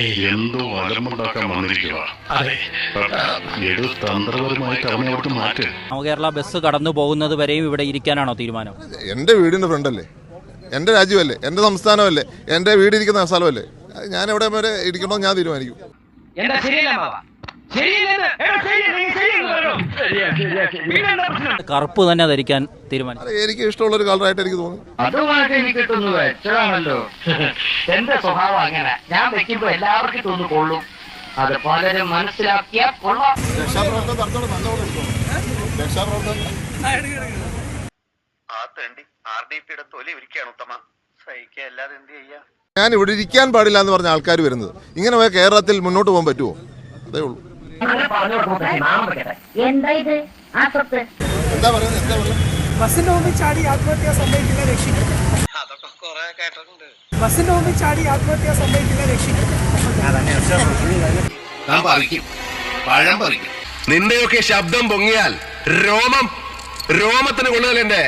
എന്തോ അലമ്പുണ്ടാക്കാൻ വന്നിരിക്കുക. തന്ത്രപരമായിട്ട് അവനെ അവിടുത്തെ മാറ്റ്. നവകേരള ബസ് കടന്നു പോകുന്നത് വരെയും ഇവിടെ ഇരിക്കാനാണോ തീരുമാനം? എന്റെ വീടിന്റെ ഫ്രണ്ടല്ലേ, എന്റെ രാജ്യമല്ലേ, എന്റെ സംസ്ഥാനമല്ലേ, എന്റെ വീടിരിക്കുന്ന സ്ഥലമല്ലേ, ഞാൻ എവിടെ വരെ ഇരിക്കണോ ഞാൻ തീരുമാനിക്കും. കറുപ്പ് തന്നെ ധരിക്കാൻ തീരുമാനിച്ചു. എനിക്ക് ഇഷ്ടമുള്ള ഒരു കളറായിട്ട് എനിക്ക് തോന്നി. അതുമായിട്ട് എനിക്ക് കിട്ടുന്നു വെച്ചതാണല്ലോ. എന്റെ സ്വഭാവം അങ്ങനെ, ഞാൻ വെക്കുമ്പോ എല്ലാവർക്കും തോന്നു കൊള്ളും. അത് പലരും മനസ്സിലാക്കിയാൽ കൊള്ളാം. ഞാൻ ഇവിടെ ഇരിക്കാൻ പാടില്ല എന്ന് പറഞ്ഞ ആൾക്കാർ വരുന്നത്, ഇങ്ങനെ പോയാൽ കേരളത്തിൽ മുന്നോട്ട് പോകാൻ പറ്റുമോ? അതേ ഉള്ളൂ. എന്താ പറയുന്നത്? ബസിന്റെ മുമ്പിൽ ചാടി ആത്മഹത്യ സംഭവിക്കുന്ന രക്ഷിക്കും. ബസിന്റെ മുമ്പിൽ ചാടി ആത്മഹത്യ സംഭവിക്കുന്ന രക്ഷിക്കും. നിന്റെയൊക്കെ ശബ്ദം പൊങ്ങിയാൽ രോമത്തിന് കൊള്ളുകയല്ലേ.